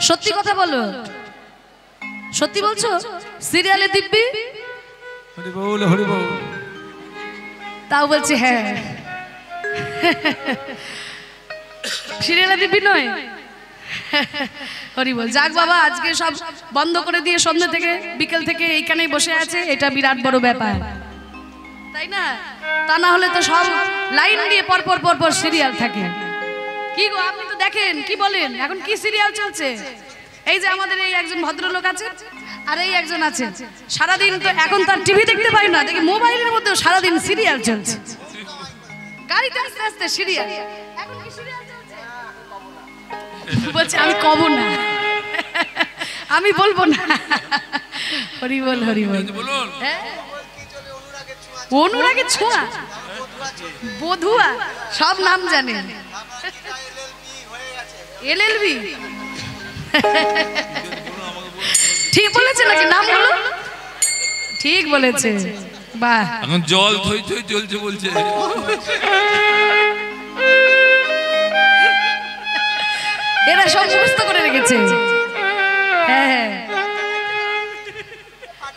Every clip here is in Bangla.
সত্যি কথা বলো, সত্যি বলছো? সিরিয়ালে দিব্যি? হরি বল হরি বল। তাও বলছি হ্যাঁ। সিরিয়ালে দিব্যি নয়? হরি বল। যাক বাবা, আজকে সব বন্ধ করে দিয়ে সন্ধ্যে থেকে বিকেল থেকে এইখানেই বসে আছে, এটা বিরাট বড় ব্যাপার, তাই না? তা না হলে তো সব লাইন দিয়ে পরপর পরপর সিরিয়াল থাকে। কি গো, আপনি তো দেখেন, কি বলেন এখন কি সিরিয়াল চলছে? এই যে আমাদের এই একজন ভদ্রলোক আছে আর এই একজন আছে, সারাদিন তো এখন তার টিভি দেখতে পাই না, দেখি মোবাইলের মধ্যেও সারাদিন সিরিয়াল চলছে, গাড়িতে আস্তে আস্তে সিরিয়াল। এখন কি সিরিয়াল চলছে? বলছে আমি কব না, আমি বলবো না। হরি বল হরি বল। অনুরাগের ছোঁয়া, বধুয়া, সব নাম জানে। এলএলবি ঠিক বলেছে নাকি? নাম হলো ঠিক বলেছে। বাহ, এখন জল থই থই চলছে বলছে। এরা সব মুখস্থ করে রেখেছে। হ্যাঁ,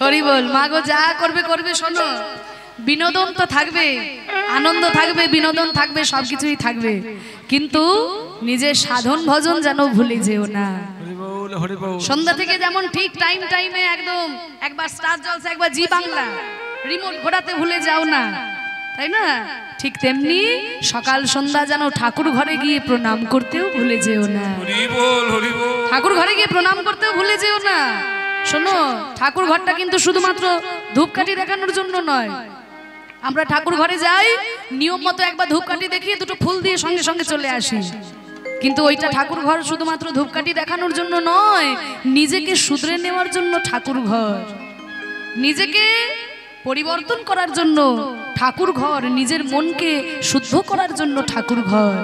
হরি বল। মা গো, যা করবে করবে, শোনো, বিনোদন তো থাকবে, আনন্দ থাকবে, বিনোদন থাকবে, সবকিছুই থাকবে, কিন্তু নিজের সাধন ভজন যেন ভুলে যেও না। সন্ধ্যা থেকে যেমন ঠিক টাইমে একদম একবার স্টার জলসা, একবার জি বাংলা রিমোট ঘোরাতে ভুলে যাও না, তাই না? ঠিক তেমনি সকাল সন্ধ্যা যেন ঠাকুর ঘরে গিয়ে প্রণাম করতেও ভুলে যেও না। ঠাকুর ঘরে গিয়ে প্রণাম করতেও ভুলে যেও না। শোনো, ঠাকুর ঘরটা কিন্তু শুধুমাত্র ধূপকাঠি দেখানোর জন্য নয়। আমরা ঠাকুর ঘরে যাই, নিয়ম মতো একবার ধূপকাঠি দেখিয়ে দুটো ফুল দিয়ে সঙ্গে সঙ্গে চলে আসি, কিন্তু ওইটা ঠাকুর ঘর শুধুমাত্র ধূপকাঠি দেখানোর জন্য নয়, নিজেকে শুধরে নেওয়ার জন্য ঠাকুর ঘর, নিজেকে পরিবর্তন করার জন্য ঠাকুর ঘর, নিজের মনকে শুদ্ধ করার জন্য ঠাকুর ঘর।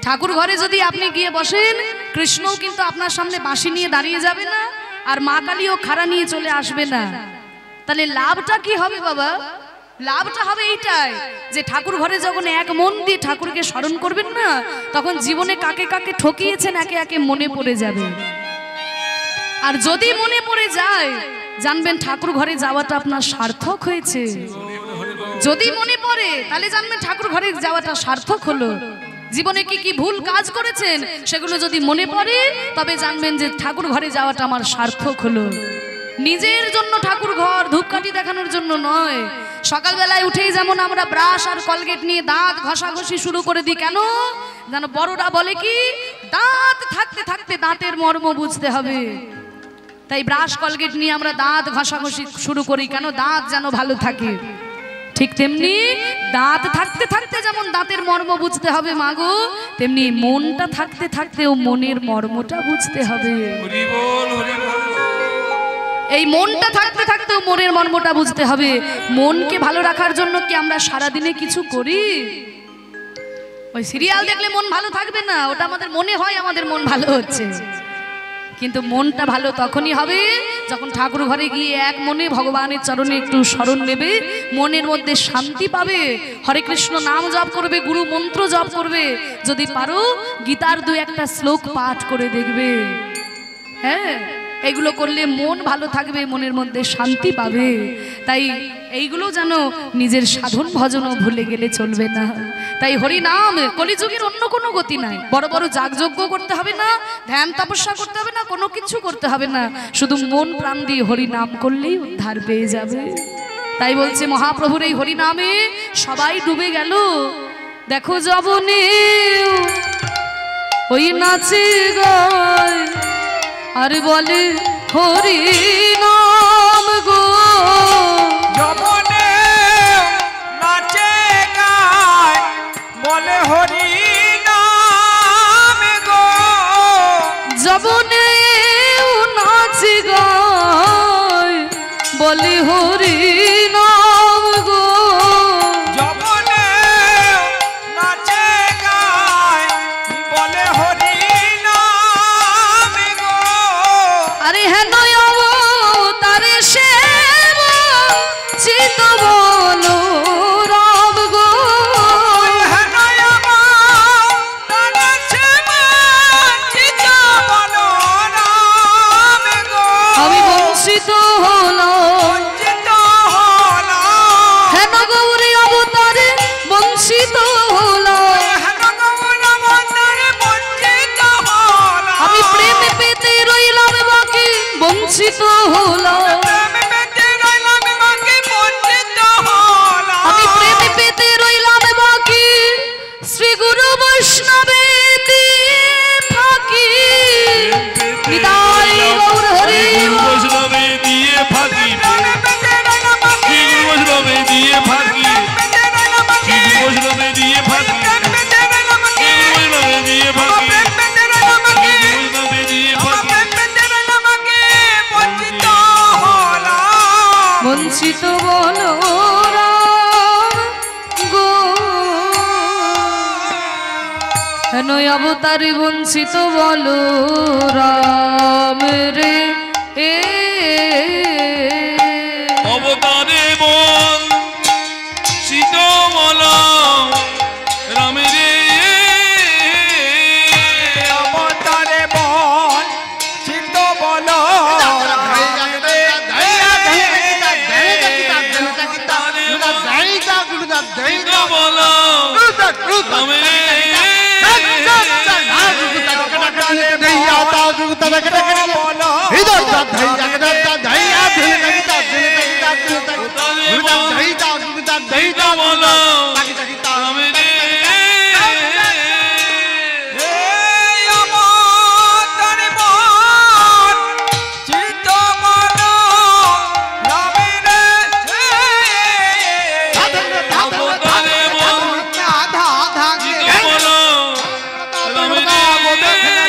ঠাকুর ঘরে যদি আপনি গিয়ে বসেন, কৃষ্ণও কিন্তু আপনার সামনে বাঁশি নিয়ে দাঁড়িয়ে যাবে না, আর মা কালীও খাড়া নিয়ে চলে আসবে না। তাহলে লাভটা কি হবে বাবা? লাভটা হবে এইটাই যে ঠাকুর ঘরে যখন এক মন দিয়ে ঠাকুরকে স্মরণ করবেন না, তখন জীবনে কাকে কাকে ঠকিয়েছেন একে একে মনে পড়ে যাবে। আর যদি মনে পড়ে যায়, জানবেন ঠাকুর ঘরে যাওয়াটা আপনার সার্থক হয়েছে। যদি মনে পড়ে, তাহলে জানবেন ঠাকুর ঘরে যাওয়াটা সার্থক হলো। জীবনে কি কি ভুল কাজ করেছেন সেগুলো যদি মনে পড়ে, তবে জানবেন যে ঠাকুর ঘরে যাওয়াটা আমার সার্থক হলো। নিজের জন্য ঠাকুর ঘর ধূপকাঠি দেখানোর জন্য নয়। সকালবেলায় উঠেই যেমন আমরা ব্রাশ আর কলগেট নিয়ে দাঁত ঘষাঘষি শুরু করে দিই, কেন যেন বড়রা বলে কি, দাঁত থাকতে থাকতে দাঁতের মর্ম বুঝতে হবে। তাই ব্রাশ কলগেট নিয়ে আমরা দাঁত ঘষাঘষি শুরু করি, কেন দাঁত যেন ভালো থাকে। ঠিক তেমনি দাঁত থাকতে থাকতে যেমন দাঁতের মর্ম বুঝতে হবে মাগো, তেমনি মনটা থাকতে থাকতেও মনের মর্মটা বুঝতে হবে। এই মনটা থাকতে থাকতেও মনের মর্মটা বুঝতে হবে। মনকে ভালো রাখার জন্য কি আমরা সারাদিনে কিছু করি? ওই সিরিয়াল দেখলে মন ভালো থাকবে না, ওটা আমাদের মনে হয় আমাদের মন ভালো হচ্ছে, কিন্তু মনটা ভালো তখনই হবে যখন ঠাকুর ঘরে গিয়ে এক মনে ভগবানের চরণে একটু স্মরণ নেবে, মনের মধ্যে শান্তি পাবে, হরে কৃষ্ণ নাম জপ করবে, গুরু মন্ত্র জপ করবে, যদি পারো গীতার দু একটা শ্লোক পাঠ করে দেখবে। হ্যাঁ, এগুলো করলে মন ভালো থাকবে, মনের মধ্যে শান্তি পাবে। তাই এইগুলো যেন নিজের সাধন ভজনও ভুলে গেলে চলবে না। তাই হরি নাম, কলিযুগের অন্য কোনো গতি নাই। বড় বড় যাগযজ্ঞ করতে হবে না, ধ্যান তপস্যা করতে হবে না, কোনো কিছু করতে হবে না, শুধু মন প্রাণ দিয়ে হরি নাম করলেই উদ্ধার পেয়ে যাবে। তাই বলছে মহাপ্রভুর এই হরি নামে সবাই ডুবে গেল। দেখো যবনে ওই নাচে গায় আর বলে হরি নাম গো, যবনে নাচে গায় বলে হরি নাম গো, যবনে নাচে গায় বলে হরি নাম গো, যবনে নাচে গায় বলে হরি নাম গো, আরে হেন তারে সে চিত বলো রাম গো, তারে সে চিত বলো রাম বঞ্চিত হলো বঞ্চিত হলো হেন গৌরী অবতারে বঞ্চিত হলো হেন গৌর অবতারে বঞ্চিত হলো আমি প্রেম পেতে রইলাম বাকি বঞ্চিত হলো প্রেম পেতে রইলাম বাকি বঞ্চিত হলো আমি প্রেম পেতে রইলাম বাকি শ্রী গুরু বৈষ্ণবে থাকি নিতাই গৌর হরি বৈষ্ণবে দিয়ে ফাঁকি বৈষ্ণবে দিয়ে ফাঁকি বৈষ্ণবে দিয়ে ফাঁকি বৈষ্ণবে দিয়ে ফাঁকি বৈষ্ণবে দিয়ে ফাঁকি বঞ্চিত হলো বঞ্চিত বলো রাম গো হেন অবতারে বঞ্চিত বলো রাম রে এ অবতারে বল শীতমল রামে রে অবতারে বল চিত্ত বলো শীতমল রামে রে শীতমল রামে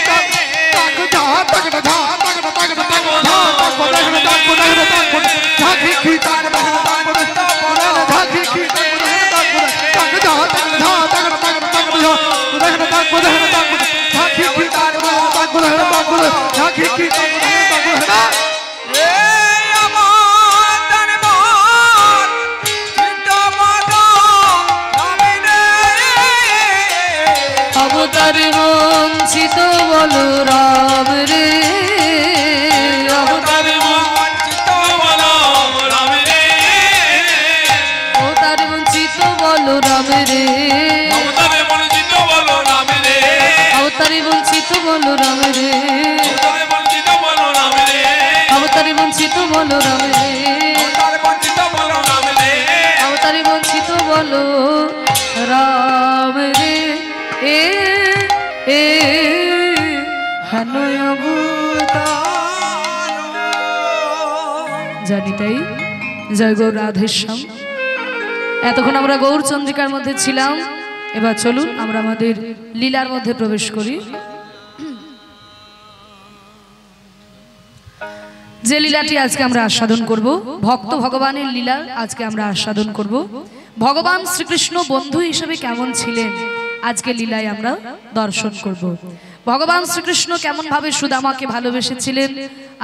রে অবতারে বঞ্চিত বলো রাম রে অবতারে অবতারে বঞ্চিত বলো রাম রে অবতারে বঞ্চিত বলো রাম রে অবতারে বঞ্চিত বলো রাম রে অবতারে বঞ্চিত বলো রাম রে এ এ হেন অবতার জানি তাই জয় গৌর রাধেশ্যাম। এতক্ষণ আমরা গৌরচন্দ্রিকার মধ্যে ছিলাম, এবার চলুন আমরা আমাদের লীলার মধ্যে প্রবেশ করি। যে লীলাটি আজকে আমরা আস্বাদন করব, ভক্ত ভগবানের লীলা আজকে আমরা আস্বাদন করব। ভগবান শ্রীকৃষ্ণ বন্ধু হিসেবে কেমন ছিলেন আজকে লীলায় আমরা দর্শন করব। ভগবান শ্রীকৃষ্ণ কেমন ভাবে সুদামাকে ভালোবেসেছিলেন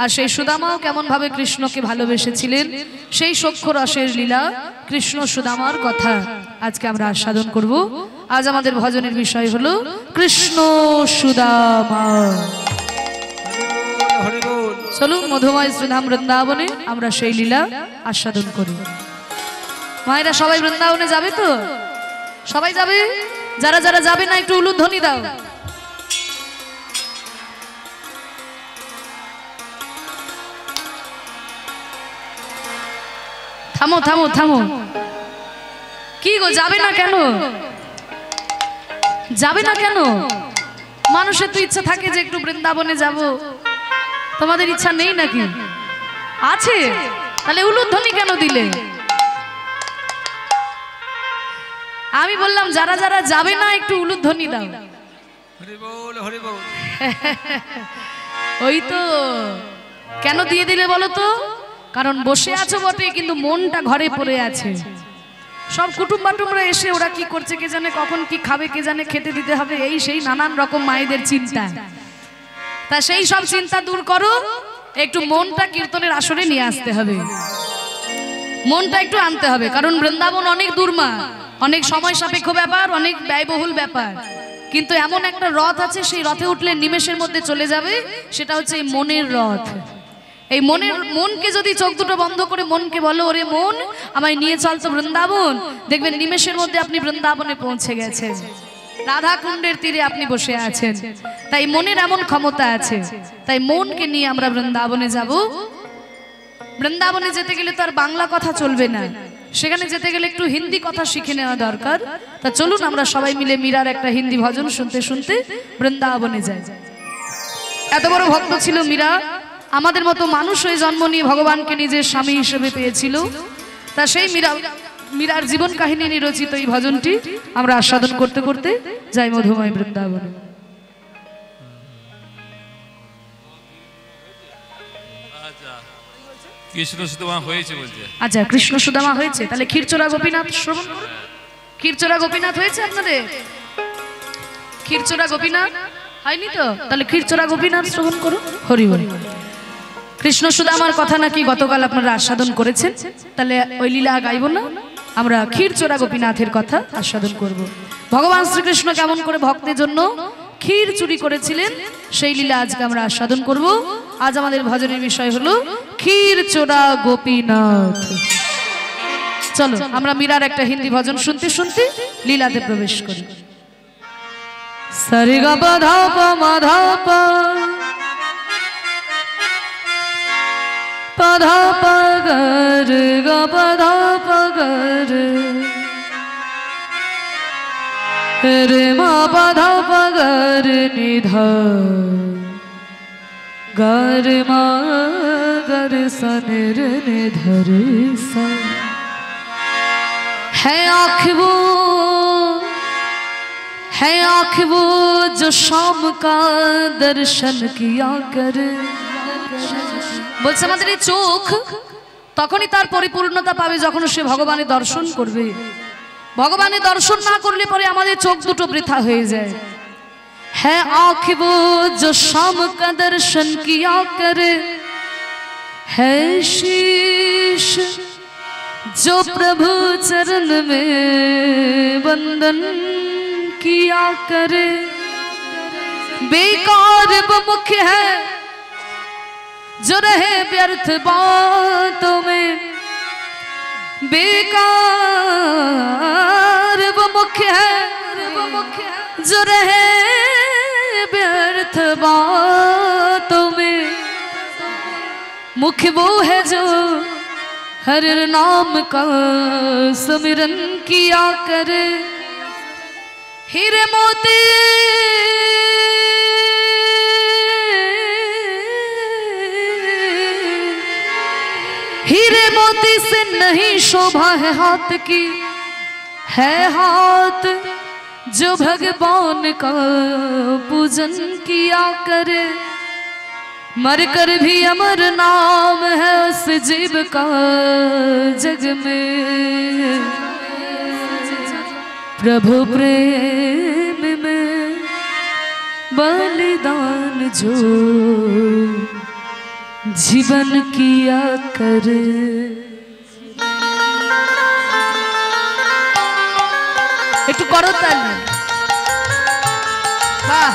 আর সেই সুদামাও কেমন ভাবে কৃষ্ণকে ভালোবেসেছিলেন, সেই সখ্য রসের লীলা কৃষ্ণ সুদামার কথা আজকে আমরা আস্বাদন করব। আজ আমাদের ভজনের বিষয় হলো কৃষ্ণ সুদামা। চলুন মধুময় শ্রীধাম বৃন্দাবনে আমরা সেই লীলা আস্বাদন করি। মায়েরা সবাই বৃন্দাবনে যাবে তো? সবাই যাবে? যারা যারা যাবে না একটু উলুধ্বনি দাও। থামো থামো থামো, কি গো যাবে না কেন? যাবে না কেন? মানুষের তো ইচ্ছা থাকে যে একটু বৃন্দাবনে যাব, তোমাদের ইচ্ছা নেই নাকি? আছে, তাহলে উলুধ্বনি কেন দিলে? আমি বললাম যারা যারা যাবে না একটু উলুধ্বনি দাও। হরি বল হরি বল। ওই তো, কেন দিয়ে দিলে বলো তো? কারণ বসে আছো বটে, কিন্তু মনটা ঘরে পড়ে আছে। সব কুটুম বাটুমরা এসে ওরা কি করছে কে জানে, কখন কি খাবে কে জানে, খেতে দিতে হবে, এই সেই নানান রকম মায়েদের চিন্তা। তা সেই সব চিন্তা দূর করো, একটু মনটা কীর্তনের আসরে নিয়ে আসতে হবে, মনটা একটু আনতে হবে। কারণ বৃন্দাবন অনেক দূর মা, অনেক সময় সাপেক্ষ ব্যাপার, অনেক ব্যয়বহুল ব্যাপার, কিন্তু এমন একটা রথ আছে, সেই রথে উঠলে নিমেষের মধ্যে চলে যাবে। সেটা হচ্ছে এই মনের রথ। এই মনকে যদি চোখ দুটো বন্ধ করে মনকে বলো, ওরে মন আমায় নিয়ে চল তো বৃন্দাবন, দেখবেন নিমেষের মধ্যে আপনি বৃন্দাবনে পৌঁছে গেছেন, রাধা কুণ্ডের তীরে আপনি বসে আছেন। তাই মনের এমন ক্ষমতা আছে, তাই মনকে নিয়ে আমরা বৃন্দাবনে যাব। বৃন্দাবনে যেতে গেলে তো আর বাংলা কথা চলবে না, সেখানে যেতে গেলে একটু হিন্দি কথা শিখে নেওয়া দরকার। তা চলুন আমরা সবাই মিলে মীরার একটা হিন্দি ভজন শুনতে শুনতে বৃন্দাবনে যাই। এত বড় ভক্ত ছিল মীরা, আমাদের মতো মানুষ হয়ে জন্ম নিয়ে ভগবানকে নিজের স্বামী হিসেবে পেয়েছিল। তা সেই মীরার জীবন কাহিনী নিয়ে রচিত এই ভজনটি আমরা আস্বাদন করতে করতে যাই মধুময় বৃন্দাবনে। কৃষ্ণ সুদামা হয়েছে বলছে। আচ্ছা, কৃষ্ণ সুদামা হয়েছে, তাহলে ক্ষীরচোরা গোপীনাথ শ্রবণ করুন। ক্ষীরচোরা গোপীনাথ হয়েছে আপনাদের? ক্ষীরচোরা গোপীনাথ হয়নি তো? তাহলে ক্ষীরচোরা গোপীনাথ শ্রবণ করুন। হরি হরি। কৃষ্ণ সুদামার কথা নাকি গতকাল আপনারা আস্বাদন করেছেন, তাহলে ওই লীলা গাইব না, আমরা ক্ষীরচোরা গোপীনাথের কথা আস্বাদন করব। ভগবান শ্রীকৃষ্ণ কেমন করে ভক্তের জন্য ক্ষীর চুরি করেছিলেন, সেই লীলা আজকে আমরা আস্বাদন করব। আজ আমাদের ভজনের বিষয় হলো ক্ষীরচোরা গোপীনাথ। চলো আমরা মীরার একটা হিন্দি ভজন শুনতে শুনতে লীলাতে প্রবেশ করি। সারে গা পা ধা পা মা ধা পা, পা ধা পা গা রে গা পা ধা পা গা রে, রে মা পা ধা পা গা রে নি ধা, গা রে মা গা রে সা নে রে নে ধা রে সা। है आँख वो जो शाम का दर्शन किया करे। বলছে আমাদের এই চোখ তখনই তার পরিপূর্ণতা পাবে যখন সে ভগবানের দর্শন করবে। ভগবানের দর্শন না করলে পরে আমাদের চোখ দুটো বৃথা হয়ে যায়। है आँख वो जो शाम का दर्शन किया करे, है शीश जो प्रभु चरण में वंदन किया करे। बेकार वो मुख है जो रहे व्यर्थ बातों में, बेकार वो मुख है जो रहे व्यर्थ बातों में। मुख वो है जो हर नाम का सुमिरन किया करे। हीरे मोती हीरे मोती से नहीं शोभा है हाथ की, है हाथ जो भगवान का पूजन किया करे। मर कर भी अमर नाम है उस जीव का जग में। प्रभु प्रेम में बलिदान जो जीवन किया करे। একটু করো তালি। বাহ,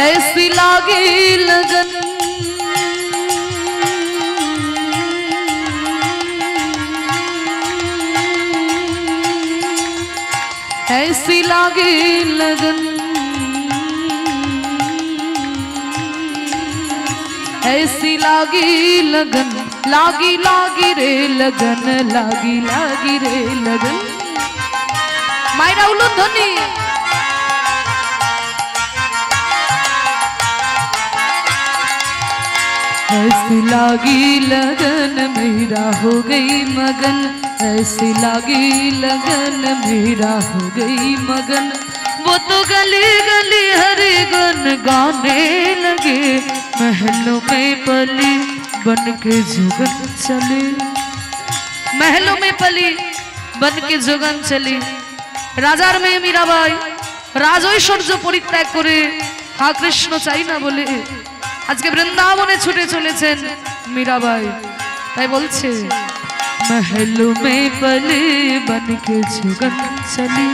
ऐसी लागी लगन ऐसी लागी लगन, ऐसी लागी लगन, लागी लागी रे लगन, लागी लागी रे लगन। मायरा उलुध्वनि। ऐसी लागी लगन मेरा हो गई मगन, ऐसी लागी लगन मेरा हो गई मगन। वो तो गली गली हरे गुन गाने लगे, महलों में पली बन के जुगन चली, महलों में पली बन के जुगन चली। राजार मेये मीराबाई राजैश्वर्य परित्याग करे हा कृष्ण चाই না বলে আজকে বৃন্দাবনে ছুটে চলেছেন मीराबाई। তাই বলছে महलों में पले बन के जुगन चली,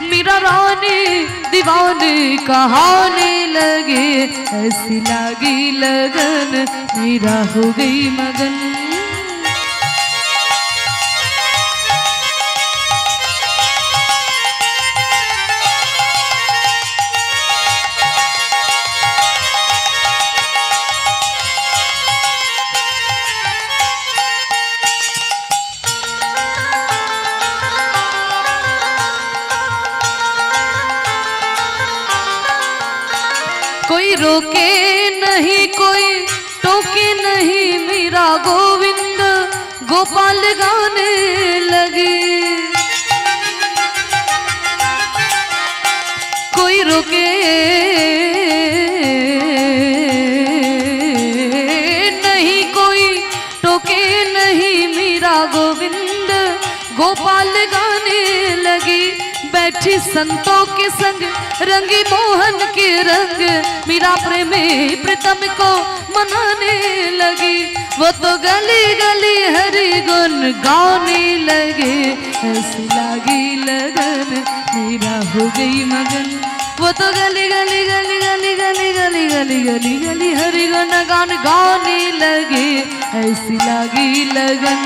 मीरा रानी दीवाने कहाने लगे, ऐसी लागी लगन मीरा हो गई मगन। कोई रोके नहीं कोई टोके नहीं, मीरा गोविंद गोपाल गाने लगे। कोई रोके नहीं कोई टोके नहीं, मीरा गोविंद गोपाल गाने लगी। बैठी संतों के संग रंगी मोहन के रंग, मीरा प्रेमी प्रीतम को मनाने लगी। वो तो गली गली हरि गुन गाने लगे, ऐसी लागी लगन मीरा हो गई मगन। वो तो गली गली गली गली गली गली गली गली गली हरि गुन गान गाने लगे, ऐसी लागी लगन।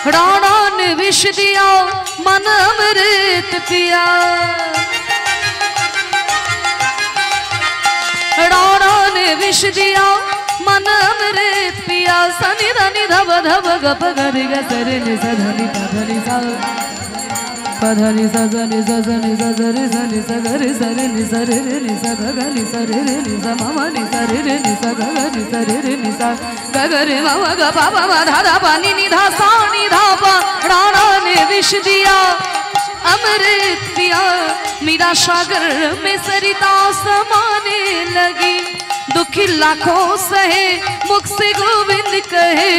राणा ने विष दिया मन अमृत पिया, राणा ने विष दिया मन अमृत पिया। सनि धनि धब धब गप गरि ग सरि नि स धनि प धनि सा प धनि स धनि स धनि स धरि धनि स गरि सरि नि स रि रि नि स ग ग नि स रि रि नि स म म नि स रि रि नि स ग ग नि स रि रि नि स ग ग रि म म ग प प म धा धा प नि नि धा सा नि धा प। राणा ने विष दिया अमृत पिया, मीरा सागर में सरिता समाने लगी। दुखी लाखों सहे मुख से गोविंद कहे,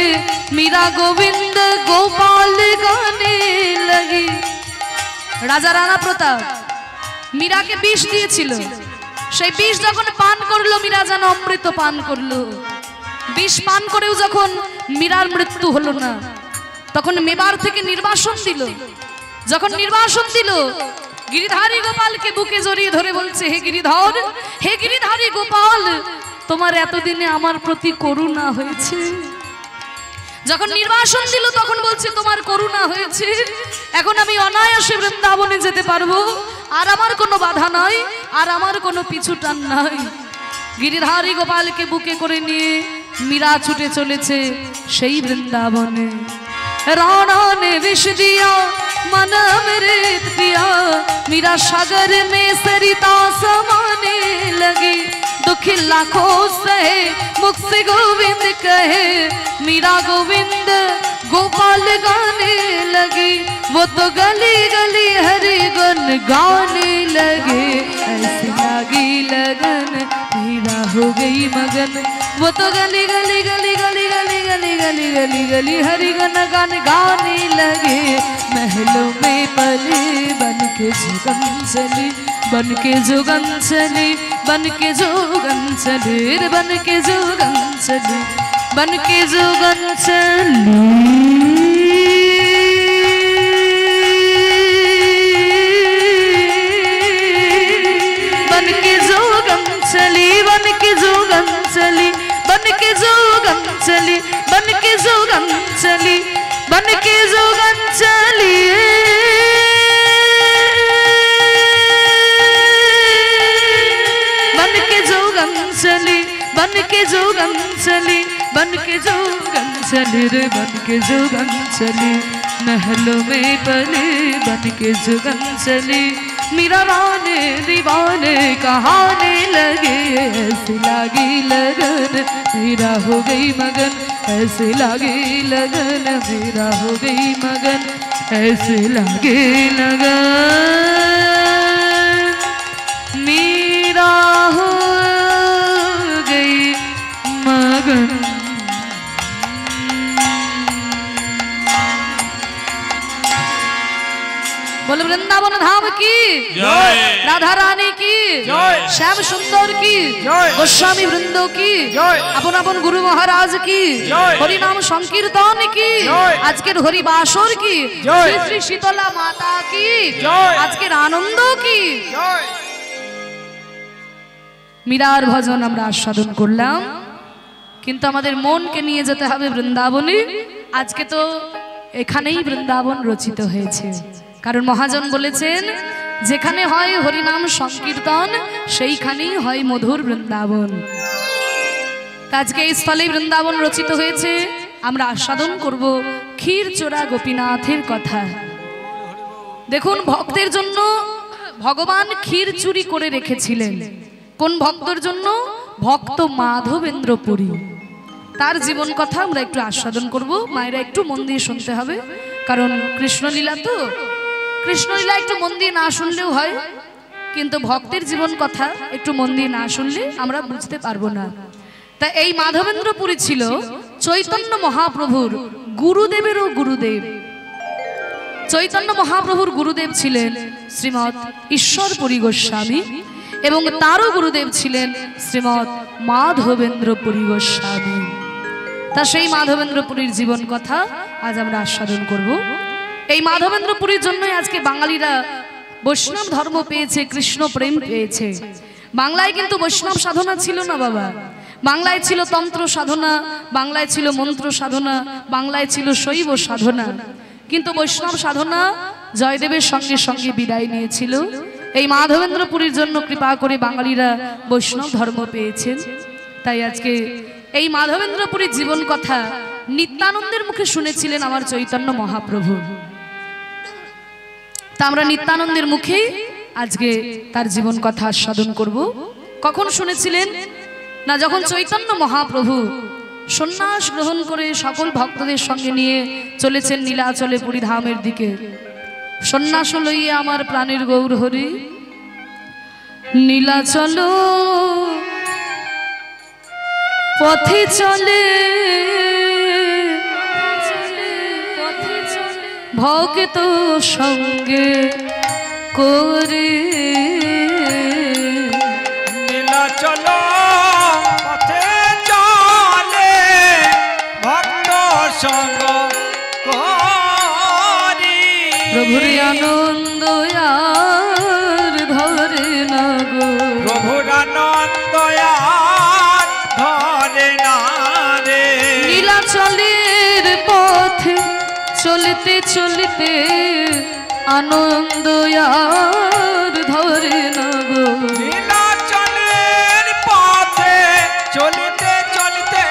मीरा गोविंद गोपाल गाने लगी। राजा राणा प्रताप मीराके विष दिएছিল, সেই বিষ যখন পান করলো মীরা যেন অমৃত পান করলো। বিষ পান করেও যখন মীরার মৃত্যু হলো না, তখন মেবার থেকে নির্বাসন দিল। যখন নির্বাসন দিল, গিরিধারী গোপালকে বুকে জড়িয়ে ধরে বলছে, হে গিরিধর, হে গিরিধারী গোপাল, তোমার এতদিনে আমার প্রতি করুণা হয়েছে। যখন নির্বাসন দিল তখন বলছে তোমার করুণা হয়েছে, এখন আমি অনায়াসে বৃন্দাবনে যেতে পারবো, আর আমার কোনো বাধা নাই, আর আমার কোনো পিছু টান নাই। গিরিধারী গোপালকে বুকে করে নিয়ে मीरा छुटे चलेছে সেই বৃন্দাবনে। राणा ने विष दिया मन अमृत पिया, मीरा सागर में सरिता समाने लगी। दुखी लाखों सहे मुख से गोविंद कहे, मीरा गोविंद गोपाल गाने लगी। वो तो गली गली हरि गुन गाने लगे, ऐसी लागी लगन मीरा हो गई मगन। वो तो गली गली गली गली गली गली गली गली गली हरि गुन गान गाने लगे, महलों में पले बन के जोगन चली, बन के जोगन चली, बन के जोगन चली रे, बन के जोगन चली, बन के जोगन चली। बन के जोगन चली, बन के जोगन चली, बन के जोगन चली, बन के जोगन चली, बन के जोगन चली। बन के जोगन चली, बन के जोगन चली, बन के जोगन चली रे, बन के जोगन चली, महलों में पली, बन के जोगन चली। मीरा राने दीवाने कहाने लगे, ऐसे लागी लगन मेरा हो गई मगन, ऐसे लागी लगन मेरा हो गई मगन, ऐसे लागे लगन मेरा हो गई मगन। बोल वृंदावन धाम की जय। राधा रानी की जय। श्याम सुंदर की जय। गोस्वामी वृंदों की जय। अपन अपन गुरु महाराज की जय। हरि नाम संकीर्तन की जय। আজকের হরি বাসর কি जय। শ্রী শ্রী শীতলা মাতা কি जय। আজকের আনন্দ কি। জয়। মীরার ভজন আমরা আস্বাদন করলাম, কিন্তু আমাদের মনকে নিয়ে যেতে হবে বৃন্দাবনে। আজকে তো এখানেই বৃন্দাবন রচিত হয়েছে, কারণ মহাজন বলেছেন যেখানে হয় হরিনাম সংকীর্তন সেইখানেই হয় মধুর বৃন্দাবন। আজকে এই স্থলেই বৃন্দাবন রচিত হয়েছে, আমরা আস্বাদন করব ক্ষীর চোরা গোপীনাথের কথা। দেখুন, ভক্তের জন্য ভগবান ক্ষীর চুরি করে রেখেছিলেন। কোন ভক্তর জন্য? ভক্ত মাধবেন্দ্র পুরী, তার জীবন কথা আমরা একটু আস্বাদন করব। মায়েরা একটু মন দিয়ে শুনতে হবে, কারণ কৃষ্ণলীলা তো, কৃষ্ণলীলা একটু মন দিয়ে না শুনলেও হয়, কিন্তু ভক্তের জীবন কথা একটু মন দিয়ে না শুনলে আমরা বুঝতে পারবো না। তা এই মাধবেন্দ্র পুরী ছিল চৈতন্য মহাপ্রভুর গুরুদেবেরও গুরুদেব। চৈতন্য মহাপ্রভুর গুরুদেব ছিলেন শ্রীমৎ ঈশ্বরপুরী গোস্বামী, এবং তারও গুরুদেব ছিলেন শ্রীমৎ মাধবেন্দ্র পুরী গোস্বামী। তা সেই মাধবেন্দ্র পুরীর জীবন কথা আজ আমরা আস্বাদন করব। এই মাধবেন্দ্র পুরীর জন্যই আজকে বাঙালিরা বৈষ্ণব ধর্ম পেয়েছে, কৃষ্ণ প্রেম পেয়েছে। বাংলায় কিন্তু বৈষ্ণব সাধনা ছিল না বাবা, বাংলায় ছিল তন্ত্র সাধনা, বাংলায় ছিল মন্ত্র সাধনা, বাংলায় ছিল শৈব সাধনা, কিন্তু বৈষ্ণব সাধনা জয়দেবের সঙ্গে সঙ্গে বিদায় নিয়েছিল। এই মাধবেন্দ্র পুরীর জন্য কৃপা করে বাঙালিরা বৈষ্ণব ধর্ম পেয়েছেন। তাই আজকে এই মাধবেন্দ্র পুরীর জীবন কথা নিত্যানন্দের মুখে শুনেছিলেন আমার চৈতন্য মহাপ্রভু। তা আমরা নিত্যানন্দের মুখেই আজকে তার জীবন কথা আস্বাদন করব। কখন শুনেছিলেন না? যখন চৈতন্য মহাপ্রভু সন্ন্যাস গ্রহণ করে সকল ভক্তদের সঙ্গে নিয়ে চলেছেন নীলাচলে পুরী ধামের দিকে। সন্ন্যাস লইয়া আমার প্রাণের গৌর হরি, নীলাচল পথে চলে, ভক্ত সঙ্গে করে, নীলাচল পথে চলে, ভক্ত সঙ্গ করি। প্রভুর আনন্দ আর ধরে না গো, প্রভুর আনন্দ আর ধরে না রে। নীলাচলের পথে চলতে চলতে আনন্দ আর ধরে না গো, নীলাচলের পথে চলিতে চলিতে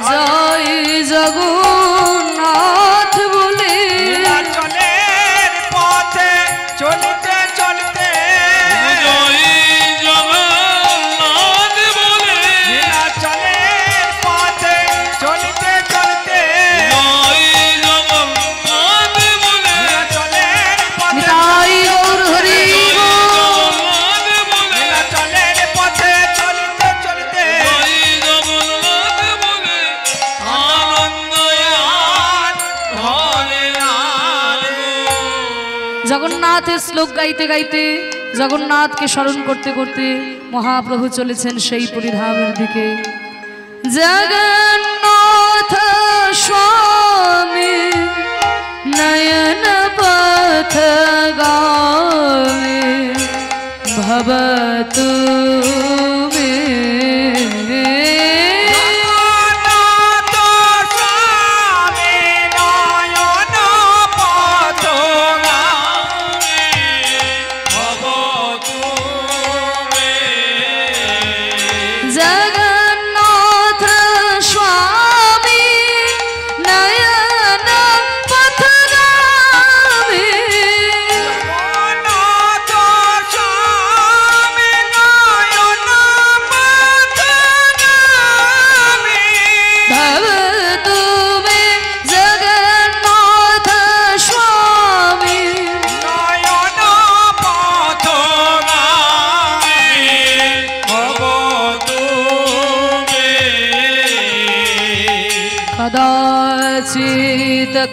জয় জগন্নাথ বলে, নীলাচলের পথে চলিতে চলিতে জয় জগন্নাথ বলে, নীলাচলের পথে চলিতে চলিতে জয় জগন্নাথ বলে, নীলাচলের পথে নিতাই গৌর হরি বল। জগন্নাথের শ্লোক গাইতে গাইতে জগন্নাথকে স্মরণ করতে করতে মহাপ্রভু চলেছেন সেই পরিধামের দিকে। জগন্নাথ স্বামী নয়ন পথগামী ভবতু মে।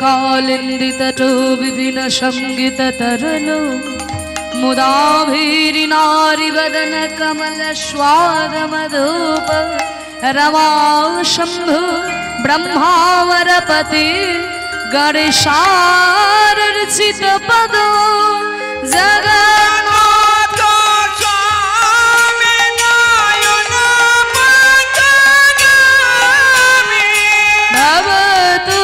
कालिंदितटो विपिन संगीत तरलो मुदाभिरिनारि वदन कमल स्वाद मधुप रमा शंभु ब्रह्मावरपति गणेशार्चित पदो जगन्नाथ स्वामी नयन पथगामी भवतु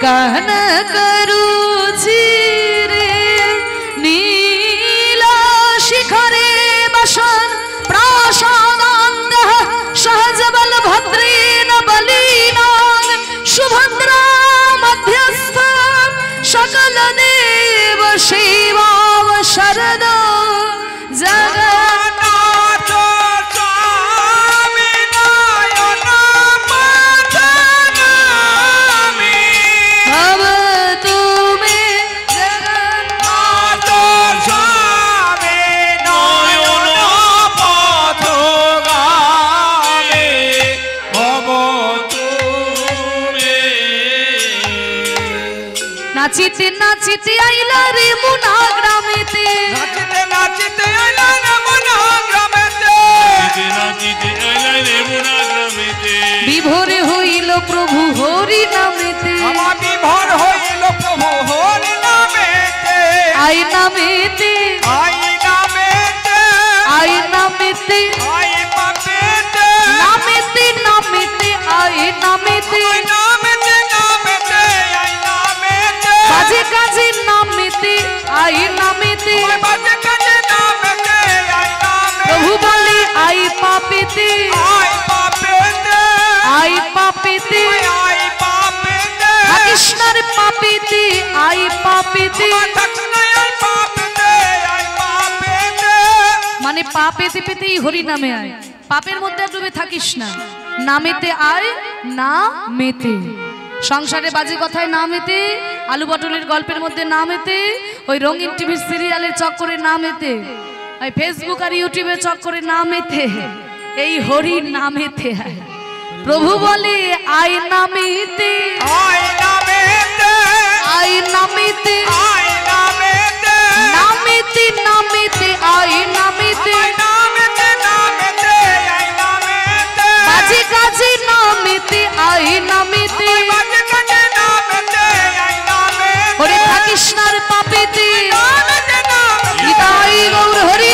कहन करू रे नीला शिखरे बसन प्रासादांग सहज बल भद्रेन बलीनां सुभद्रा मध्यस्थ सकल देव सेवा शरद जगन्नाथ स्वामी नयन पथगामी भवतु मे जगन्नाथ स्वामी नयन पथगामी भवतु मे। नाचिते नाचिते आइला रे मुना ग्रामेते नाचिते नाचिते आइला रे मुना ग्रामेते नाचिते आइला रे मुना ग्रामेते विभोरे हইল प्रभु हरि नामेते আমা বিভোর হইল প্রভু হরি নামেতে আই নামেতে আই নামেতে আই নামেতে আই পাপেতে নামেতে নামেতে আই নামেতে আই নামেতে নামেতে আই নামেতে বাজে কাজে নামেতে আই নামেতে বাজে কাজে নামেতে আই নামেতে প্রভু বলে আই পাপেতে আই পাপেতে আই পাপেতে আই পাপেতে কৃষ্ণর পাপেতে আই পাপেতে আই পাপেতে আই পাপেতে মানে পাপেতে পেতেই হরি নামে আয় পাপের মধ্যে ডুবে থাকিস না নামেতে আয় না মেতে সংসারে বাজে কথায় না মেতে আলু পটলের গল্পের মধ্যে না মেতে ওই রঙিন টিভির সিরিয়ালের চক্করে না মেতে ওই ফেসবুক আর ইউটিউবের চক্করে না মেতে এই হরি নামেতে আয় প্রভু বলে আই নামেতে আই নামেতে আই নামেতে আই নামেতে নামেতে নামেতে আই নামেতে নামেতে নামেতে আই নামেতে বাজে কাজে নামেতে আই নামেতে বাজে কাজে নামেতে আই নামেতে ওরে কৃষ্ণর পাপেতে নামেতে নামেতে নিতাই গৌর হরি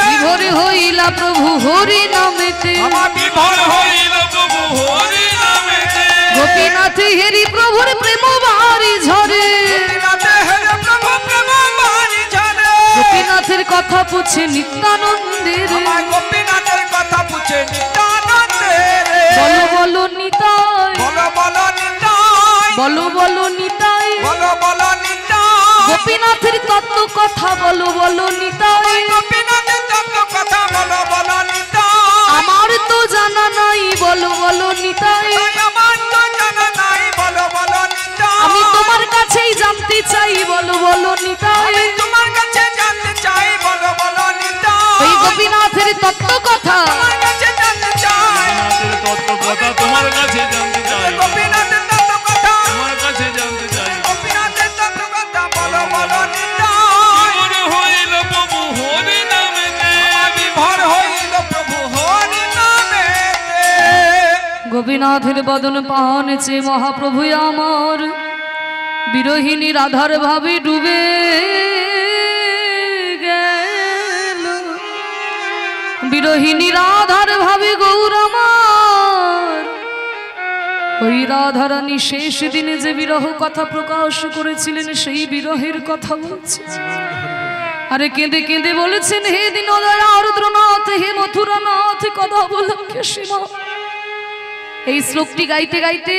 বিভোর হইলা প্রভু হরি নামেতে বিভোর হইলা প্রভু হরি নামেতে গোপীনাথ হেরি প্রভুর প্রেম বাড়ি ঝরে গোপীনাথের কথা পুছে নিত্যানন্দের গোপীনাথের কথা পুছে নিত্যানন্দের বলো বলো নিতাই বলো বলো নিতাই বলো বলো নিতাই বলো বলো নিতাই গোপীনাথের তত্ত্ব কথা বলো বলো নিতাই গোপীনাথের তত্ত্ব গোপীনাথের বদন পানেছে মহাপ্রভু আমার বিরোহিনী রাধার ভাবে ডুবে গেল বিরোহিনী রাধার ভাবে গৌর আমার ওই রাধারানী শেষ দিনে যে বিরহ কথা প্রকাশ করেছিলেন সেই বিরহের কথা বলছে আরে কেঁদে কেঁদে বলেছেন হে দীনদয়া আর্দ্রনাথ হে মথুরানাথ কথা বলকে সীমা এই শ্লোকটি গাইতে গাইতে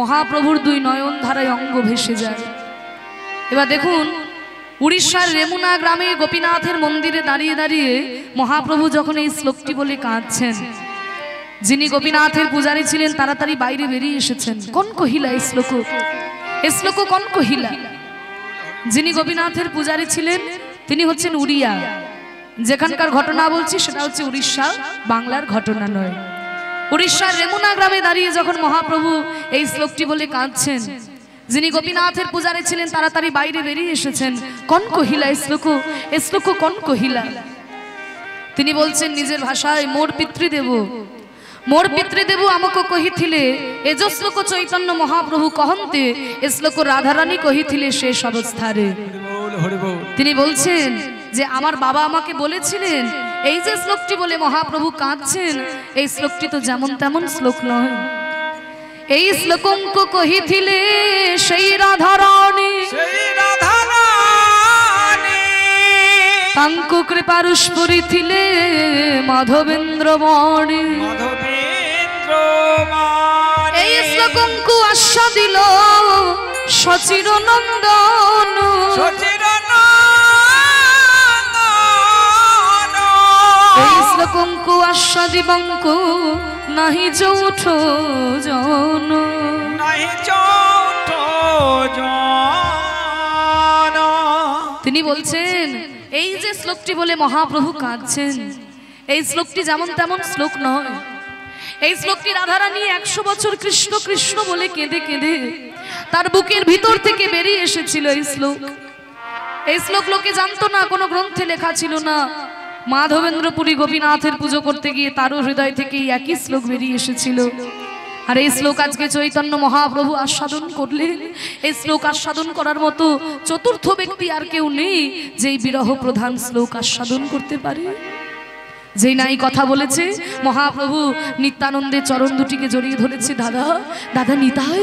মহাপ্রভুর দুই নয়ন ধারায় অঙ্গ ভেসে যায়। এবার দেখুন উড়িষ্যার রেমুনা গ্রামে গোপীনাথের মন্দিরে দাঁড়িয়ে দাঁড়িয়ে মহাপ্রভু যখন এই শ্লোকটি বলে কাঁদছেন যিনি গোপীনাথের পূজারী ছিলেন তাড়াতাড়ি বাইরে বেরিয়ে এসেছেন কোন কহিলা এই শ্লোক কোন কহিলা যিনি গোপীনাথের পূজারী ছিলেন তিনি হচ্ছেন উড়িয়া যেখানকার ঘটনা বলছি সেটা হচ্ছে উড়িষ্যা বাংলার ঘটনা নয় উড়িষ্যার রেমুনা গ্রামে দাঁড়িয়ে যখন মহাপ্রভু এই শ্লোকটি বলে কাঁদছেন যিনি গোপীনাথের পূজারী ছিলেন তাড়াতাড়ি বাইরে বেরিয়ে এসেছেন কোন কহিলা এই শ্লোক কোন কহিলা তিনি বলছেন নিজের ভাষায় মোর পিতৃদেব আমাকে কহিছিলে এজ শ্লোক চৈতন্য মহাপ্রভু কহন্তে এ শ্লোক রাধারানী কহিছিলে শেষ অবস্থারে তিনি বলছেন যে আমার বাবা আমাকে বলেছিলেন এই যে শ্লোকটি বলে মহাপ্রভু কাঁদছেন এই শ্লোকটি তো যেমন তেমন শ্লোক নয় এই শ্লোকঙ্ক কহিছিলে সেই রাধারানী তাঙ্কু কৃপারুষ্পরি থিলে মাধবেন্দ্র মণি এই শ্লোকঙ্কু আশ্বা দিল সচির নন্দন এই শ্লোকঙ্কু আশ্বা দিবঙ্কু নাহি যৌঠ জন তিনি বলছেন এই যে শ্লোকটি বলে মহাপ্রভু কাঁদছেন এই শ্লোকটি যেমন তেমন শ্লোক নয় এই শ্লোকটি রাধারানী 100 বছর কৃষ্ণ কৃষ্ণ বলে কেঁদে কেঁদে তার বুকের ভিতর থেকে বেরিয়ে এসেছিল এই শ্লোক লোকে জানতো না কোনো গ্রন্থে লেখা ছিল না মাধবেন্দ্রপুরী গোপীনাথের পুজো করতে গিয়ে তারও হৃদয় থেকে একই শ্লোক বেরিয়ে এসেছিল আর এই শ্লোক আজকে চৈতন্য মহাপ্রভু আস্বাদন করলেন এই শ্লোক আস্বাদন করার মতো চতুর্থ ব্যক্তি আর কেউ নেই যেই বিরহ প্রধান শ্লোক আস্বাদন করতে পারে যেই নাই কথা বলেছে মহাপ্রভু নিত্যানন্দের চরণ দুটিকে জড়িয়ে ধরেছে দাদা দাদা নিতাই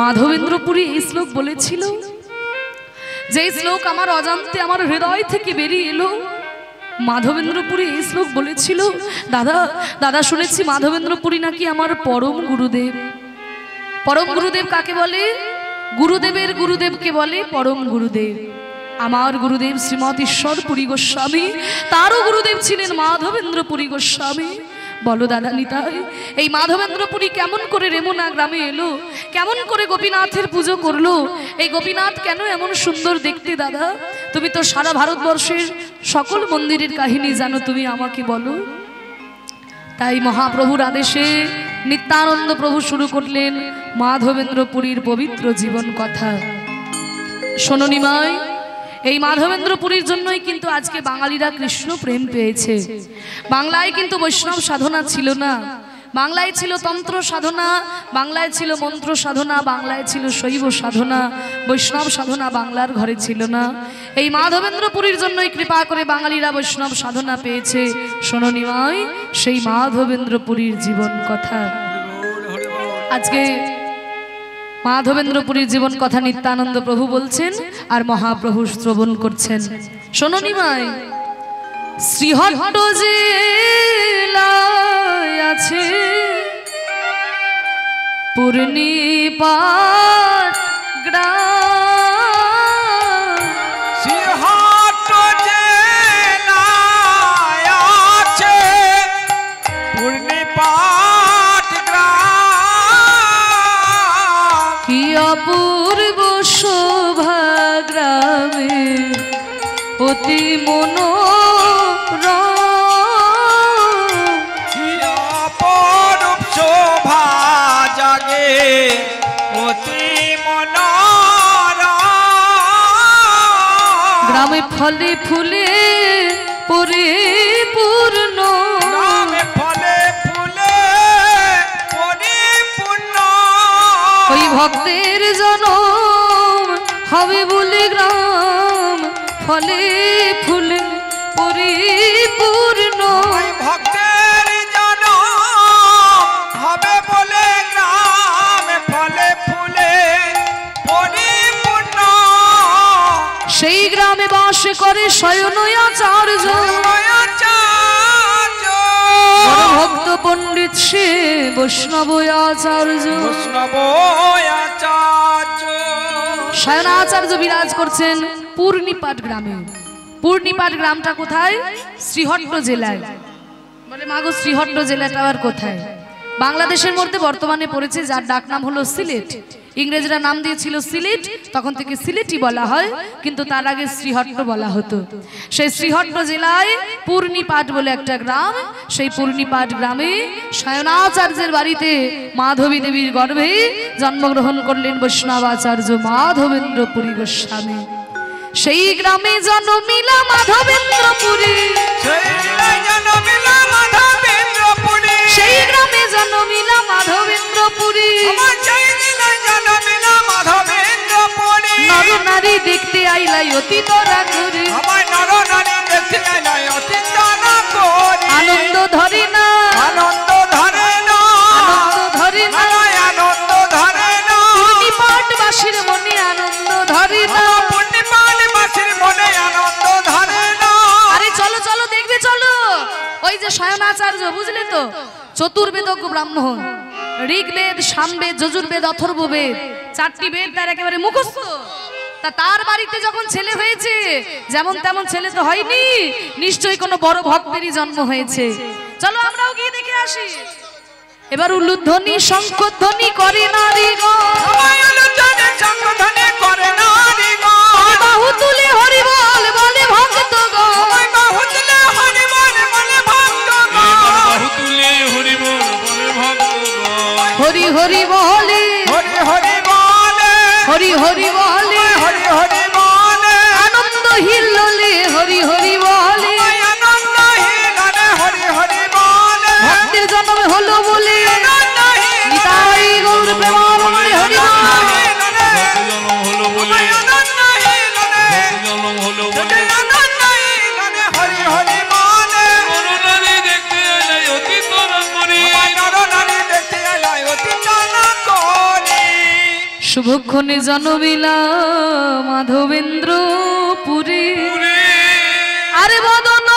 মাধবেন্দ্রপুরী এই শ্লোক বলেছিল যেই শ্লোক আমার অজান্তে আমার হৃদয় থেকে বেরিয়ে এলো মাধবেন্দ্রপুরী এই শ্লোক বলেছিল দাদা দাদা শুনেছি মাধবেন্দ্রপুরী নাকি আমার পরম গুরুদেব কাকে বলে গুরুদেবের গুরুদেবকে বলে পরম গুরুদেব আমার গুরুদেব শ্রীমৎ ঈশ্বরপুরী গোস্বামী তারও গুরুদেব ছিলেন মাধবেন্দ্রপুরী গোস্বামী বলো দাদা নিতাই এই মাধবেন্দ্রপুরী কেমন করে রেমুনা গ্রামে এলো কেমন করে গোপীনাথের পুজো করলো এই গোপীনাথ কেন এমন সুন্দর দেখতে দাদা তুমি তো সারা ভারতবর্ষের সকল মন্দিরের কাহিনী জানো তুমি আমাকে বলো তাই মহাপ্রভুর আদেশে নিত্যানন্দ প্রভু শুরু করলেন মাধবেন্দ্রপুরীর পবিত্র জীবন কথা শোনো নিমাই এই মাধবেন্দ্রপুরীর জন্যই কিন্তু আজকে বাঙালিরা কৃষ্ণ প্রেম পেয়েছে বাংলায় কিন্তু বৈষ্ণব সাধনা ছিল না বাংলায় ছিল তন্ত্র সাধনা বাংলায় ছিল মন্ত্র সাধনা বাংলায় ছিল শৈব সাধনা বৈষ্ণব সাধনা বাংলার ঘরে ছিল না এই মাধবেন্দ্রপুরীর জন্যই কৃপা করে বাঙালিরা বৈষ্ণব সাধনা পেয়েছে শোনো নিমাই সেই মাধবেন্দ্রপুরীর জীবন কথা আজকে মাধবেন্দ্রপুরীর জীবন কথা নিত্যানন্দ প্রভু বলছেন আর মহাপ্রভু শ্রবণ করছেন শোনো নিমাই শ্রীহট্ট জেলায় আছে পূর্ণিপাত গ্রাম শ্রীহট্ট জেলায় আছে পূর্ণিপাত গ্রাম কি অপূর্ব শোভা গ্রামে অতি মনোরম কি অপরূপ শোভা জাগে অতি মনোরম গ্রামে ফলে ফুলে পরিপূর্ণ গ্রামে ফলে ফুলে ভক্তের জনম হবে বলে গ্রাম ফলে ফুলে পরিপূর্ণ ভক্তের জনম হবে বলে গ্রাম ফলে ফুলে পরিপূর্ণ সেই গ্রামে বাস করে শয়ন আচার্য ভক্ত পণ্ডিত সে বৈষ্ণব আচার্য শয়ন আচার্য বিরাজ করছেন পূর্ণিপাট গ্রামে। পূর্ণিপাট গ্রামটা কোথায়? শ্রীহট্ট জেলায়। বলে মাগো শ্রীহট্ট জেলাটা আবার কোথায়? বাংলাদেশের মধ্যে বর্তমানে পড়েছে, যার ডাক নাম হলো সিলেট। ইংরেজরা নাম দিয়েছিল সিলেট, তখন থেকে সিলেটই বলা হয়, কিন্তু তার আগে শ্রীহট্ট বলা হতো। সেই শ্রীহট্ট জেলায় পূর্ণিপাট বলে একটা গ্রাম, সেই পূর্ণিপাট গ্রামে শয়নাচার্যের বাড়িতে মাধবী দেবীর গর্ভে জন্মগ্রহণ করলেন বৈষ্ণবাচার্য মাধবেন্দ্র পুরী গোস্বামী। সেই গ্রামে জন্মিলা মাধবেন্দ্র পুরী, সেই গ্রামে জন্মিলা মাধবেন্দ্র পুরী। নর নারী দেখতে আইলাই অতি তরা করে, আনন্দ ধরে না, আনন্দ ধরে না, পূর্ণিপাটবাসীর মনে আনন্দ ধরে না। আরে চলো চলো দেখবে চলো, ওই যে শয়নাচার্য বুঝলে তো, চতুর্বেদজ্ঞ ব্রাহ্মণ, ঋগ্বেদ, সামবেদ, যজুর্বেদ, অথর্ববেদ, 4টি বেদ তার একেবারে মুখস্থ। তা তার বাড়িতে যখন ছেলে হয়েছে, যেমন তেমন ছেলে তো হয়নি, নিশ্চয়ই কোনো বড় ভক্তেরই জন্ম হয়েছে। চলো আমরাও গিয়ে দেখে আসি। এবার উলুধ্বনি শঙ্খধ্বনি করে নারী বাহু তুলে হরি বল বলে ভক্ত গো, বাহু তুলে হরি বল বলে ভক্ত হরি হরি বলে, হরি হরি বলে, আনন্দ হিল্লোলে হরি হরি বলে। ভক্তের জন্ম হলো বলে নিতাই গৌর প্রেমানন্দে হরি বল। জন্ম হলো বলে, জন্ম হলো বলে, নরনারী দেখতে এলাই অতি তরণ করি। শুভক্ষণে জন্মিলা মাধবেন্দ্র পুরী, আরে বদন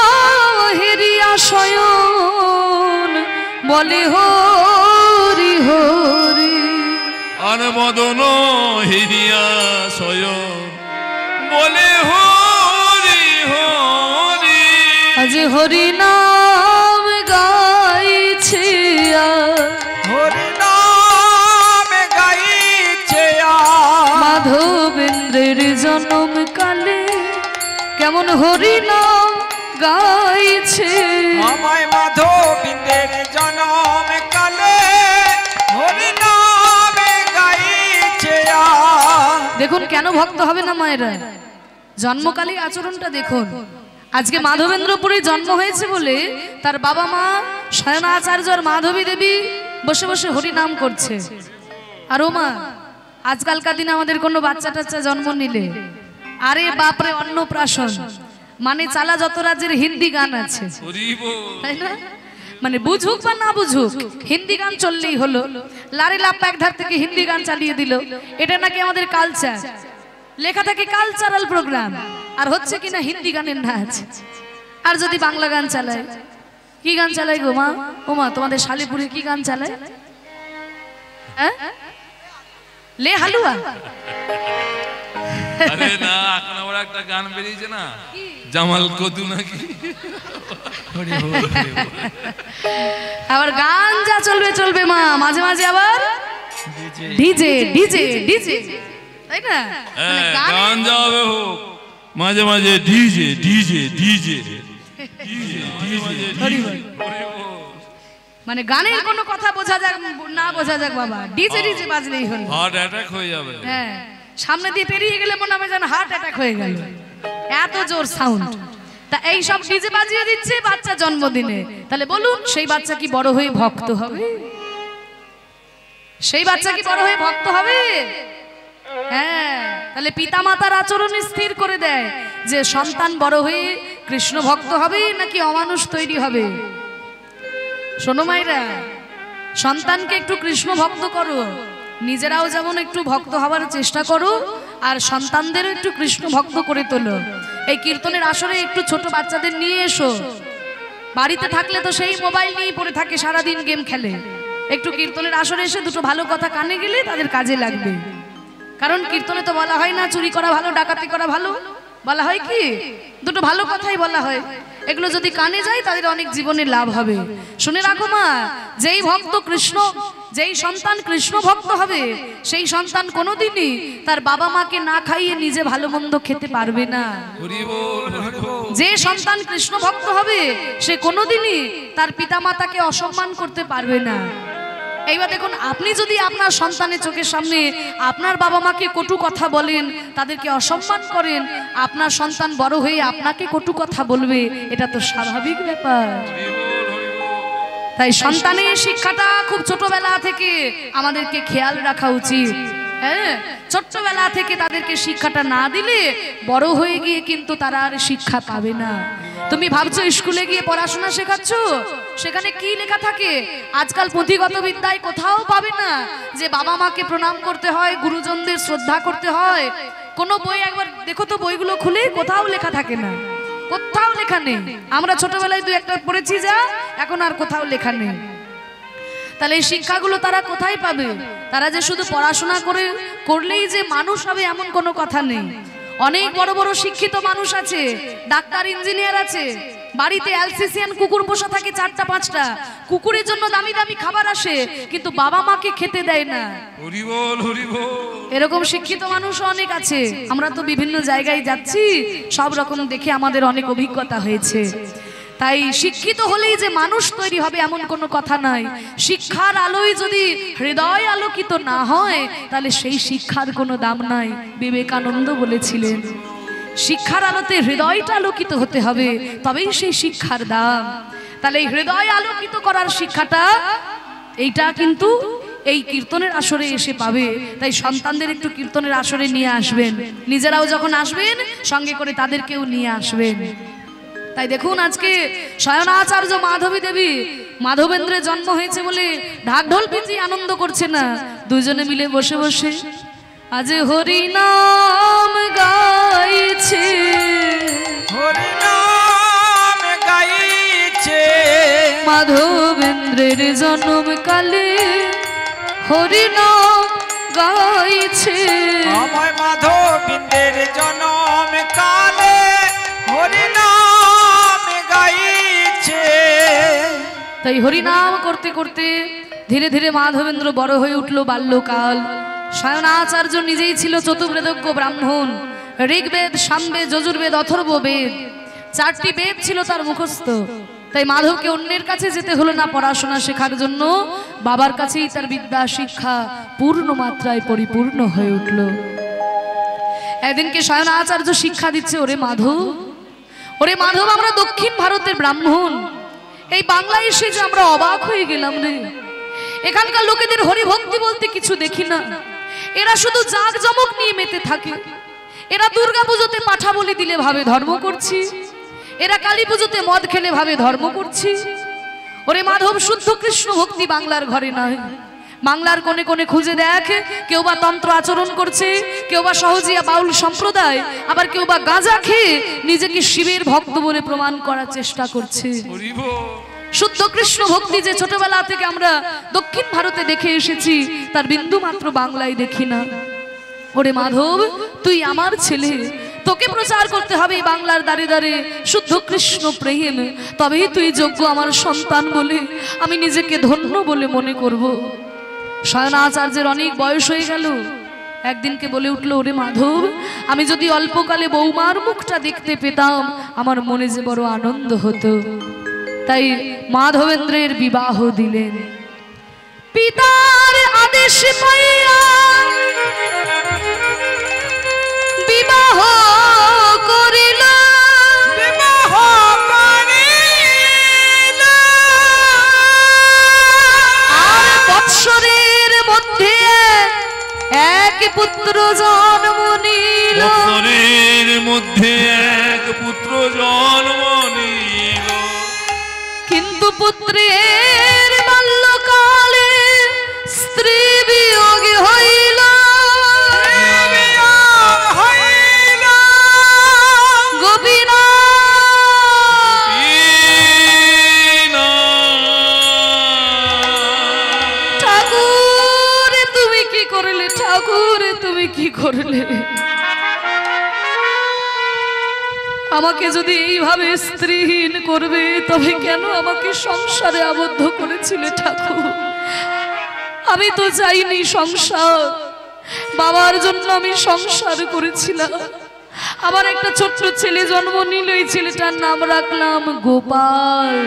হেরিয়া শয়ন বলে হরি হরি, আর মদন হিরিয়া শয়ন বলে হরি হরি। আজ হরি নাম গাইছে মাধবেন্দ্রের জন্ম কালে, কেমন হরি নাম গাইছে মাধবেন্দ্রের জন্ম কালে হরি নামে গাইছে। দেখুন কেন ভক্ত হবে না মায়েরা, জন্মকালী আচরণটা দেখুন। আজকে মাধবেন্দ্রপুরে জন্ম হয়েছে বলে তার বাবা মা শয়নাচার্য আর মাধবী দেবী বসে বসে হরি নাম করছে। আর ও মা, আজকালকার দিনে আমাদের কোনো বাচ্চা টাচ্চা জন্ম নিলে, আরে বাপরে অন্নপ্রাশন মানে চালা যত রাজ্যের হিন্দি গান আছে, তাই না? মানে বুঝুক বা না বুঝুক হিন্দি গান চললেই হলো। লারি লাপ্পা এক ধার থেকে হিন্দি গান চালিয়ে দিল, এটা নাকি আমাদের কালচার। লেখা থাকে কালচারাল প্রোগ্রাম, আর হচ্ছে কিনা হিন্দি গানের নাচ। আর যদি বাংলা গান চালায়, কি গান চালায় গো মা? ও মা, তোমাদের শালিপুরে কি গান চালায়? লে হালুয়া? আরে না, এখন আবার একটা গান বেরিয়েছে না, জামাল কদু নাকি। আবার গান যা চলবে চলবে মা, মাঝে মাঝে আবার ডিজে ডিজে ডিজে, তাই না? গান যাবে হোক, মাঝে মাঝে ডিজে ডিজে ডিজে। মানে গানের কোনো কথা বোঝা যাক না বোঝা যাক বাবা, ডিজে ডিজে বাজলেই হলো। হার্ট অ্যাটাক হয়ে যাবে। হ্যাঁ, সামনে দিয়ে পেরিয়ে গেলে মনে হবে যেন হার্ট অ্যাটাক হয়ে গেল, এত জোর সাউন্ড। তা এই সব ডিজে বাজিয়ে দিচ্ছে বাচ্চা জন্মদিনে, তাহলে বলুন সেই বাচ্চা কি বড় হয়ে ভক্ত হবে? সেই বাচ্চা কি বড় হয়ে ভক্ত হবে? হ্যাঁ, তাহলে পিতা মাতার আচরণ স্থির করে দেয় যে সন্তান বড় হয়ে কৃষ্ণ ভক্ত হবে নাকি অমানুষ তৈরি হবে। শোনো মায়েরা, সন্তানকে একটু কৃষ্ণ ভক্ত করো, নিজেরাও যেমন একটু ভক্ত হওয়ার চেষ্টা করো, আর সন্তানদেরও একটু কৃষ্ণ ভক্ত করে তোলো। এই কীর্তনের আসরে একটু ছোট বাচ্চাদের নিয়ে এসো। বাড়িতে থাকলে তো সেই মোবাইল নিয়ে পড়ে থাকে, সারাদিন গেম খেলে। একটু কীর্তনের আসরে এসে দুটো ভালো কথা কানে গেলে তাদের কাজে লাগবে। কারণ কীর্তনে তো বলা হয় না চুরি করা ভালো, ডাকাতি করা ভালো, বলা হয় কি দুটো ভালো কথাই বলা হয়। এগুলো যদি কানে যায় তাদের অনেক জীবনে লাভ হবে। শুনে রাখো মা, যেই ভক্ত কৃষ্ণ, যেই সন্তান কৃষ্ণ ভক্ত হবে সেই সন্তান কোনোদিনই তার বাবা মাকে না খাইয়ে নিজে ভালো মন্দ খেতে পারবে না। যে সন্তান কৃষ্ণ ভক্ত হবে সে কোনোদিনই তার পিতা মাতাকে অসম্মান করতে পারবে না। এইবার দেখুন, আপনি যদি আপনার সন্তানের চোখের সামনে আপনার বাবা মাকে কটু কথা বলেন, তাদেরকে অসম্মান করেন, আপনার সন্তান বড় হয়ে আপনাকে কটু কথা বলবে, এটা তো স্বাভাবিক ব্যাপার। তাই সন্তানের শিক্ষাটা খুব ছোটবেলা থেকে আমাদেরকে খেয়াল রাখা উচিত। হ্যাঁ, ছোট্টবেলা থেকে তাদেরকে শিক্ষাটা না দিলে বড় হয়ে গিয়ে কিন্তু তারা আর শিক্ষা পাবে না। তুমি ভাবছো স্কুলে গিয়ে পড়াশোনা শেখাচ্ছ, সেখানে কি লেখা থাকে? আজকাল পুঁথিগত বিদ্যায় কোথাও পাবে না যে বাবা মাকে প্রণাম করতে হয়, গুরুজনদের শ্রদ্ধা করতে হয়। কোনো বই একবার দেখো তো, বইগুলো খুলে কোথাও লেখা থাকে না, কোথাও লেখা নেই। আমরা ছোটবেলায় দু একটা পড়েছি যা, এখন আর কোথাও লেখা নেই। তাহলে এই শিক্ষাগুলো তারা কোথায় পাবে? তারা যে শুধু পড়াশোনা করলেই যে মানুষ হবে এমন কোনো কথা নেই। অনেক বড় বড় শিক্ষিত মানুষ আছে, ডাক্তার, ইঞ্জিনিয়ার আছে, বাড়িতে অ্যালসেসিয়ান কুকুর পোষা থাকে 4টা 5টা, কুকুরের জন্য দামি দামি খাবার আসে, কিন্তু বাবা মাকে খেতে দেয় না। হরি বল, হরি বল। এরকম শিক্ষিত মানুষও অনেক আছে। আমরা তো বিভিন্ন জায়গায় যাচ্ছি, সব রকম দেখে আমাদের অনেক অভিজ্ঞতা হয়েছে। তাই শিক্ষিত হলেই যে মানুষ তৈরি হবে এমন কোনো কথা নাই। শিক্ষার আলোয় যদি হৃদয় আলোকিত না হয় তাহলে সেই শিক্ষার কোনো দাম নাই। বিবেকানন্দ বলেছিলেন, শিক্ষার আলোতে হৃদয়টা আলোকিত হতে হবে, তবেই সেই শিক্ষার দাম। তাহলে এই হৃদয় আলোকিত করার শিক্ষাটা এইটা কিন্তু এই কীর্তনের আসরে এসে পাবে। তাই সন্তানদের একটু কীর্তনের আসরে নিয়ে আসবেন, নিজেরাও যখন আসবেন সঙ্গে করে তাদেরকেও নিয়ে আসবেন। তাই দেখুন, আজকে শয়নাচার্য মাধবী দেবী, মাধবেন্দ্রের জন্ম হয়েছে বলে ঢাক ঢোল পিটিয়ে আনন্দ করছে না, দুজনে মিলে বসে বসে আজ হরি নাম গাইছে, হরি নাম গাইছে। মাধবেন্দ্রের জন্ম কালে হরি নাম গাইছে। আমার মাধবেন্দ্রের জন্ম কালে হরি নাম গাইছে। তাই হরিনাম করতে করতে ধীরে ধীরে মাধবেন্দ্র বড় হয়ে উঠল বাল্যকাল। শয়নাচার্য নিজেই ছিল চতুর্বেদজ্ঞ ব্রাহ্মণ। ঋগ্বেদ, সামবেদ, যজুর্বেদ, অথর্ববেদ 4টি বেদ ছিল তার মুখস্থ। তাই মাধবকে অন্যের কাছে যেতে হলো না পড়াশোনা শেখার জন্য, বাবার কাছেই তার বিদ্যা শিক্ষা পূর্ণ মাত্রায় পরিপূর্ণ হয়ে উঠল। একদিনকে শয়নাচার্য শিক্ষা দিচ্ছে, ওরে মাধব, ওরে মাধব, আমরা দক্ষিণ ভারতের ব্রাহ্মণ, এই বাংলায় এসে যে আমরা অবাক হয়ে গেলাম রে। এখানকার লোকেদের হরিভক্তি বলতে কিছু দেখি না, এরা শুধু জাঁক জমক নিয়ে মেতে থাকে। এরা দুর্গা পুজোতে পাঠা বলি দিলে ভাবে ধর্ম করছি, এরা কালী পুজোতে মদ খেলে ভাবে ধর্ম করছি। ওরে মাধব, শুদ্ধ কৃষ্ণ ভক্তি বাংলার ঘরে নয়, বাংলার কোণে কোণে খুঁজে দেখ, কেউ বা তন্ত্র আচরণ করছে, কেউ বা সহজিয়া বাউল সম্প্রদায়, আবার কেউ বা গাঁজা খেয়ে নিজেকে শিবের ভক্ত বলে প্রমাণ করার চেষ্টা করছে। শুদ্ধ কৃষ্ণ ভক্তি যে ছোটবেলা থেকে আমরা দক্ষিণ ভারতে দেখে এসেছি, তার বিন্দু মাত্র বাংলায় দেখি না। ওরে মাধব, তুই আমার ছেলে, তোকে প্রচার করতে হবে বাংলার দাঁড়ে দাঁড়ে শুদ্ধ কৃষ্ণ প্রেম, তবেই তুই যোগ্য আমার সন্তান বলে আমি নিজেকে ধন্য বলে মনে করব। শয়নাচার্যের অনেক বয়স হয়ে গেল, একদিনকে বলে উঠল, ওরে মাধব, আমি যদি অল্পকালে বৌমার মুখটা দেখতে পেতাম আমার মনে যে বড় আনন্দ হতো। তাই মাধবেন্দ্রের বিবাহ দিলেন। পিতার আদেশ পাইয়া বিবাহ করিল, বিবাহ করিল। আর বৎসরের মধ্যে পুত্র জন্ম নিল, বৎসরের মধ্যে এক পুত্র জন্ম নিল। কিন্তু পুত্রের বাল্যকালে স্ত্রী বিয়োগে হইল, গোপীনা ঠাকুর তুমি কি করলে, ঠাকুর তুমি কি করলে? আমাকে যদি এইভাবে স্ত্রীহীন করবে তবে কেন আমাকে সংসারে আবদ্ধ করেছিলে ঠাকুর? আমি তো চাইনি সংসার, বাবার জন্য আমি সংসার করেছিলাম। আমার একটা ছোট্ট ছেলে জন্ম নিল, এই ছেলেটার নাম রাখলাম গোপাল।